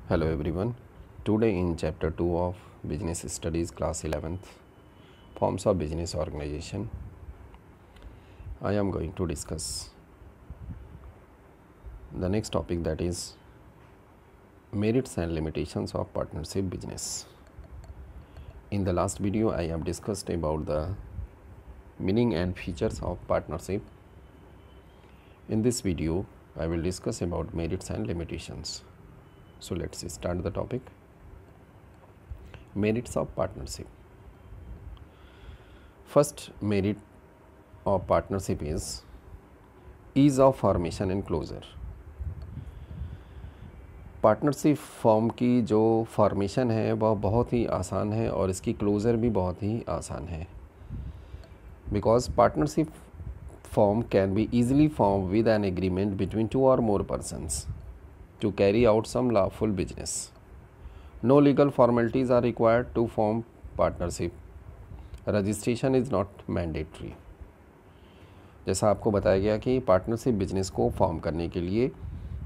Hello everyone. Today in chapter 2 of Business Studies class 11th Forms of Business Organization, I am going to discuss the next topic, that is merits and limitations of partnership business. In the last video I have discussed about the meaning and features of partnership. In this video I will discuss about merits and limitations. So let's start the topic. Merits of partnership. First merit of partnership is ease of formation and closure. Partnership form की जो formation है वह बहुत ही आसान है और इसकी closure भी बहुत ही आसान है, because partnership form can be easily form with an agreement between 2 or more persons to carry out some lawful business. No legal formalities are required to form partnership. Registration is not mandatory. जैसा आपको बताया गया कि partnership business को form करने के लिए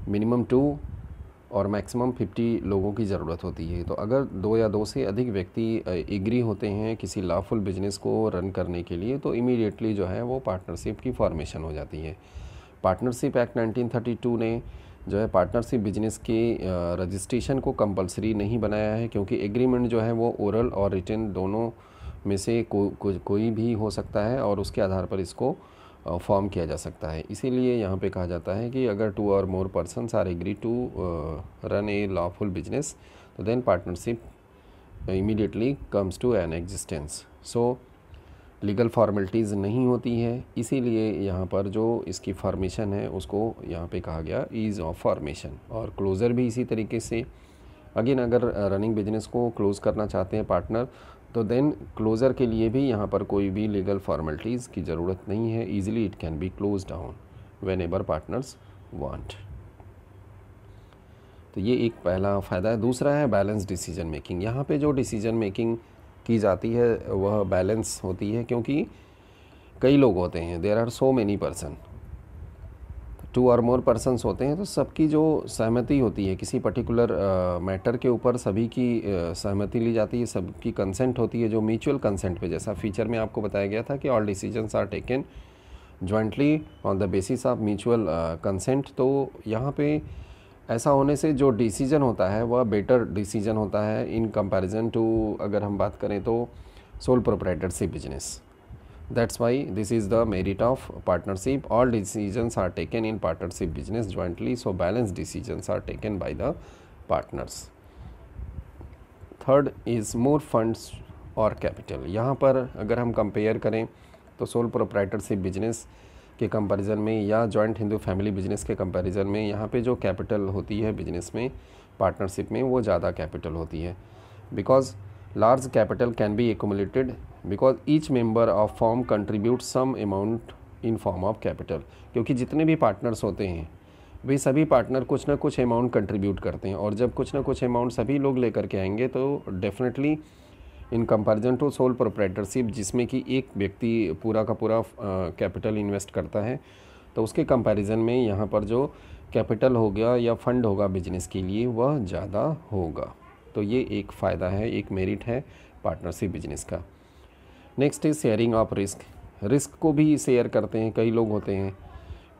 minimum 2 और मैक्सिमम 50 लोगों की ज़रूरत होती है। तो अगर 2 या 2 से अधिक व्यक्ति एग्री होते हैं किसी लॉफुल बिजनेस को रन करने के लिए, तो इमीडिएटली जो है वो पार्टनरशिप की फॉर्मेशन हो जाती है। पार्टनरशिप एक्ट 1932 ने जो है पार्टनरशिप बिजनेस के रजिस्ट्रेशन को कंपलसरी नहीं बनाया है, क्योंकि एग्रीमेंट जो है वो ओरल और रिटन दोनों में से कोई भी हो सकता है और उसके आधार पर इसको फॉर्म किया जा सकता है। इसीलिए यहाँ पे कहा जाता है कि अगर 2 or more persons are agree to run a lawful business, तो then partnership immediately comes to an existence. So legal formalities नहीं होती है, इसीलिए यहाँ पर जो इसकी फॉर्मेशन है उसको यहाँ पे कहा गया ईज़ ऑफ फॉर्मेशन। और क्लोज़र भी इसी तरीके से, अगेन अगर रनिंग बिजनेस को क्लोज़ करना चाहते हैं पार्टनर, तो देन क्लोज़र के लिए भी यहाँ पर कोई भी लीगल फॉर्मेलिटीज़ की ज़रूरत नहीं है। Easily it can be close down when ever partners want. तो ये एक पहला फ़ायदा है। दूसरा है बैलेंस डिसीजन मेकिंग। यहाँ पे जो डिसीजन मेकिंग की जाती है वह बैलेंस होती है, क्योंकि कई लोग होते हैं, there are so many person, 2 or more persons होते हैं, तो सबकी जो सहमति होती है किसी पर्टिकुलर मैटर के ऊपर, सभी की सहमति ली जाती है, सबकी कंसेंट होती है, जो म्यूचुअल कंसेंट पे, जैसा फीचर में आपको बताया गया था कि all decisions are taken jointly on the basis of mutual consent. तो यहाँ पे ऐसा होने से जो डिसीजन होता है वह बेटर डिसीजन होता है इन कंपैरिजन टू, अगर हम बात करें तो sole proprietorship business. That's why this is the merit of partnership. All decisions are taken in partnership business jointly, so balanced decisions are taken by the partners. Third is more funds or capital. यहाँ पर अगर हम compare करें तो sole proprietorship business के comparison में या joint Hindu family business के कंपैरिजन में, यहाँ पे जो कैपिटल होती है बिजनेस में, पार्टनरशिप में वो ज़्यादा कैपिटल होती है, because large capital can be accumulated because each member of firm contributes some amount in form of capital. क्योंकि जितने भी पार्टनर्स होते हैं वे सभी पार्टनर कुछ ना कुछ अमाउंट कंट्रीब्यूट करते हैं, और जब कुछ ना कुछ अमाउंट सभी लोग लेकर के आएंगे तो definitely in comparison to sole proprietorship, जिसमें कि एक व्यक्ति पूरा का पूरा कैपिटल इन्वेस्ट करता है, तो उसके कंपैरिजन में यहाँ पर जो कैपिटल हो गया या फंड होगा बिजनेस के लिए वह ज़्यादा होगा। तो ये एक फ़ायदा है, एक मेरिट है पार्टनरशिप बिजनेस का। Next is sharing of risk. Risk को भी शेयर करते हैं कई लोग होते हैं।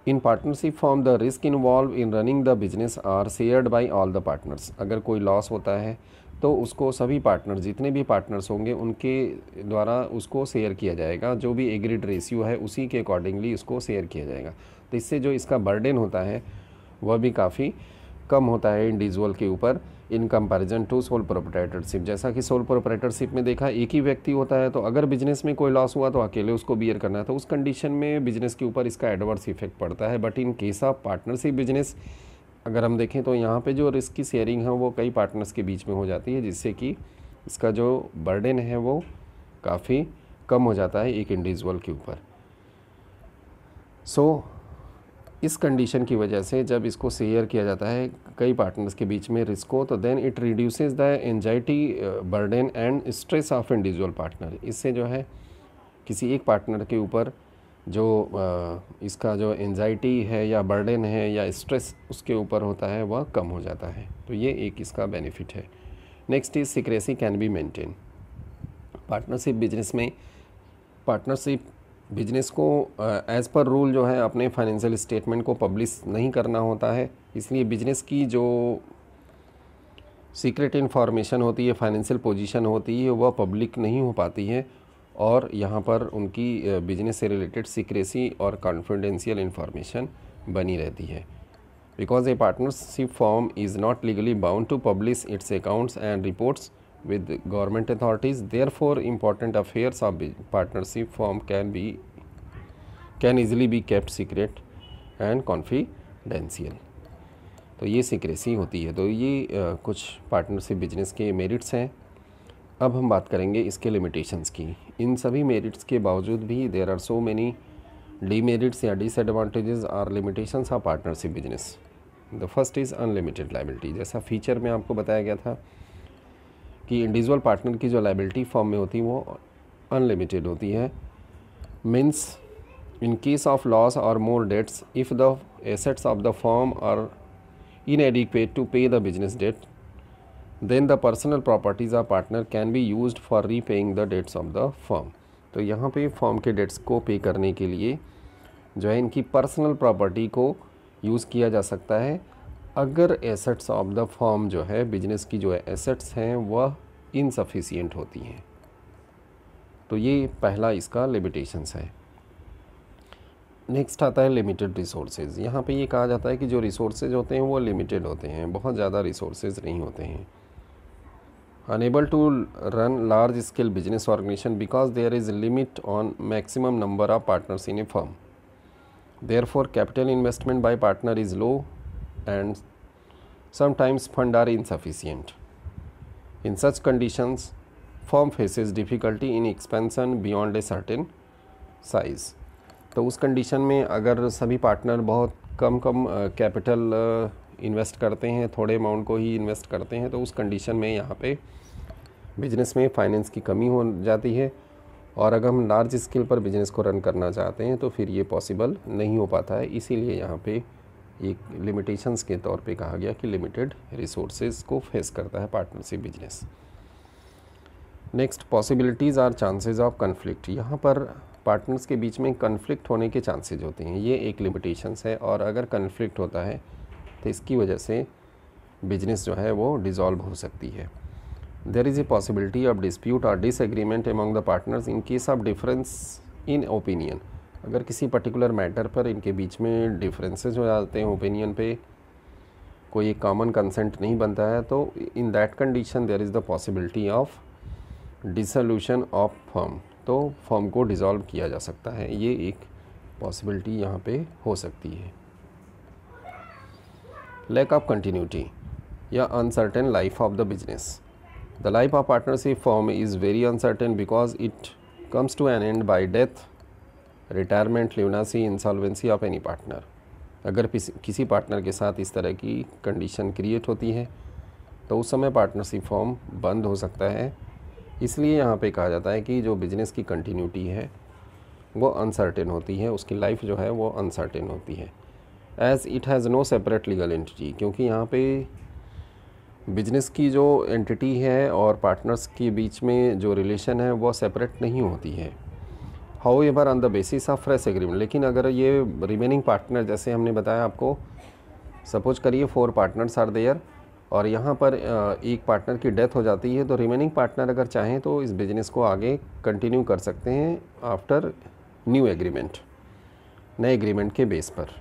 In partnership form the risk involve in running the business are shared by all the partners. अगर कोई लॉस होता है तो उसको सभी पार्टनर, जितने भी पार्टनर्स होंगे उनके द्वारा उसको शेयर किया जाएगा, जो भी एग्रीड रेशियो है उसी के अकॉर्डिंगली उसको शेयर किया जाएगा। तो इससे जो इसका बर्डन होता है वह भी काफ़ी कम होता है इंडिविजुअल के ऊपर in comparison to sole proprietorship. जैसा कि सोल प्रोप्राइटरशिप में देखा एक ही व्यक्ति होता है, तो अगर बिजनेस में कोई लॉस हुआ तो अकेले उसको बियर करना है, तो उस कंडीशन में बिजनेस के ऊपर इसका एडवर्स इफेक्ट पड़ता है। But in case of partnership business अगर हम देखें तो यहाँ पे जो रिस्क की शेयरिंग है वो कई पार्टनर्स के बीच में हो जाती है, जिससे कि इसका जो बर्डन है वो काफ़ी कम हो जाता है एक इंडिविजुअल के ऊपर। सो इस कंडीशन की वजह से जब इसको शेयर किया जाता है कई पार्टनर्स के बीच में रिस्क को, तो then it reduces the anxiety burden and stress of individual partner. इससे जो है किसी एक पार्टनर के ऊपर जो इसका जो एंजाइटी है या बर्डन है या स्ट्रेस उसके ऊपर होता है वह कम हो जाता है। तो ये एक इसका बेनिफिट है। Next is secrecy can be maintain. Partnership business में पार्टनरशिप बिजनेस को एज़ पर रूल जो है अपने फाइनेंशियल स्टेटमेंट को पब्लिश नहीं करना होता है, इसलिए बिजनेस की जो सीक्रेट इन्फॉर्मेशन होती है, फाइनेंशियल पोजीशन होती है, वह पब्लिक नहीं हो पाती है और यहाँ पर उनकी बिजनेस से रिलेटेड सीक्रेसी और कॉन्फिडेंशियल इन्फॉर्मेशन बनी रहती है। Because a partnership form is not legally bound to publish its accounts and reports with government authorities, therefore important affairs of partnership firm can easily be kept secret and confidential। तो ये secrecy होती है। तो ये कुछ partnership business के merits हैं। अब हम बात करेंगे इसके लिमिटेशंस की। इन सभी मेरिट्स के बावजूद भी there are so many demerits या डिसएडवांटेजेस और limitations of partnership business. The first is unlimited liability. जैसा फीचर में आपको बताया गया था कि इंडिविजुअल पार्टनर की जो लायबिलिटी फॉर्म में होती है वो अनलिमिटेड होती है। Means in case of loss और more debts, if the assets of the firm are inadequate to pay the business debt, then the personal properties of partner can be used for repaying the debts of the firm। तो यहाँ पे firm के dates को पे करने के लिए जो है इनकी पर्सनल प्रॉपर्टी को यूज़ किया जा सकता है अगर एसेट्स ऑफ द फर्म जो है बिजनेस की जो है एसेट्स हैं वह इनसफिशिएंट होती हैं। तो ये पहला इसका लिमिटेशंस है। नेक्स्ट आता है लिमिटेड रिसोर्सेज। यहाँ पे ये कहा जाता है कि जो रिसोर्सेज होते हैं वो लिमिटेड होते हैं, बहुत ज़्यादा रिसोर्सेज नहीं होते हैं। Unable to run large scale business organisation because there is limit on maximum number of partners in a firm, therefore capital investment by partner is low and sometimes fund are insufficient. In such conditions, firm faces difficulty in expansion beyond a certain size। तो उस condition में अगर सभी partner बहुत कम capital invest करते हैं, थोड़े amount को ही इन्वेस्ट करते हैं, तो उस कंडीशन में यहाँ पे बिजनेस में फाइनेंस की कमी हो जाती है और अगर हम लार्ज स्केल पर बिजनेस को रन करना चाहते हैं तो फिर ये पॉसिबल नहीं हो पाता है। इसीलिए यहाँ पे एक लिमिटेशंस के तौर पे कहा गया कि लिमिटेड रिसोर्सेज को फेस करता है partnership business. Next, possibilities or chances of conflict. यहाँ पर पार्टनर्स के बीच में कन्फ्लिक्ट होने के चांसेज होते हैं, ये एक लिमिटेशंस है। और अगर कन्फ्लिक्ट होता है तो इसकी वजह से बिजनेस जो है वो डिज़ोल्व हो सकती है। There is a possibility of dispute और disagreement among the partners in case of difference in opinion. अगर किसी पर्टिकुलर मैटर पर इनके बीच में डिफरेंसेस हो जाते हैं, ओपिनियन पे कोई एक कॉमन कंसेंट नहीं बनता है, तो in that condition there is the possibility of dissolution of firm. तो फर्म को डिज़ोल्व किया जा सकता है, ये एक पॉसिबिलिटी यहाँ पे हो सकती है। लैक ऑफ कंटिन्यूटी या uncertain life of the business. The life of partnership firm is very uncertain because it comes to an end by death, retirement, lunacy, insolvency of any partner. अगर किसी partner के साथ इस तरह की condition create होती है तो उस समय पार्टनरशिप फॉर्म बंद हो सकता है। इसलिए यहाँ पे कहा जाता है कि जो बिज़नेस की कंटिन्यूटी है वो अनसर्टेन होती है, उसकी लाइफ जो है वो अनसर्टेन होती है। As it has no separate legal entity, क्योंकि यहाँ पे बिजनेस की जो एंटिटी है और पार्टनर्स के बीच में जो रिलेशन है वो सेपरेट नहीं होती है। However on the basis of fresh agreement, लेकिन अगर ये रिमेनिंग पार्टनर, जैसे हमने बताया आपको, सपोज करिए 4 पार्टनर्स आर देयर और यहाँ पर एक पार्टनर की डेथ हो जाती है, तो रिमेनिंग पार्टनर अगर चाहें तो इस बिज़नेस को आगे कंटिन्यू कर सकते हैं आफ्टर न्यू एग्रीमेंट, नए एग्रीमेंट के बेस पर।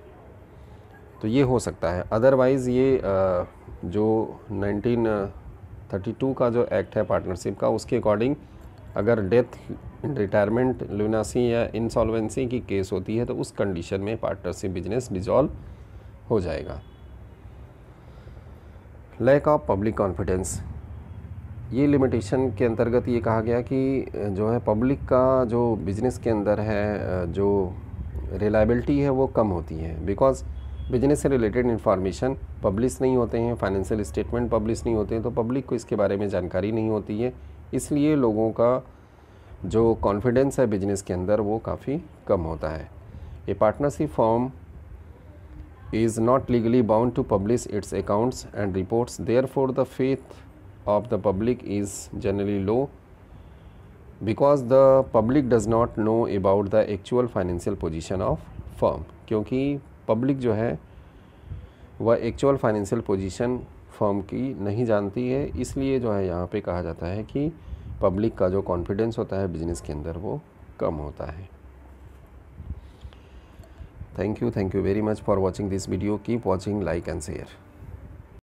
तो ये हो सकता है। अदरवाइज़ ये जो 1932 का जो एक्ट है पार्टनरशिप का, उसके अकॉर्डिंग अगर डेथ, रिटायरमेंट, ल्यूनासी या इंसॉल्वेंसी की केस होती है तो उस कंडीशन में पार्टनरशिप बिजनेस डिसॉल्व हो जाएगा। लैक ऑफ पब्लिक कॉन्फिडेंस, ये लिमिटेशन के अंतर्गत ये कहा गया कि जो है पब्लिक का जो बिज़नेस के अंदर है जो रिलायबिलिटी है वो कम होती है। बिकॉज बिजनेस से रिलेटेड इन्फॉर्मेशन पब्लिश नहीं होते हैं, फाइनेंशियल स्टेटमेंट पब्लिश नहीं होते हैं, तो पब्लिक को इसके बारे में जानकारी नहीं होती है। इसलिए लोगों का जो कॉन्फिडेंस है बिजनेस के अंदर वो काफ़ी कम होता है। ए partnership form is not legally bound to publish its accounts and reports, therefore the faith of the public is generally low because the public does not know about the actual financial position of firm। क्योंकि public जो है वह actual financial position firm की नहीं जानती है, इसलिए जो है यहाँ पे कहा जाता है कि पब्लिक का जो कॉन्फिडेंस होता है बिजनेस के अंदर वो कम होता है। Thank you very much for watching this video. Keep watching, like and share.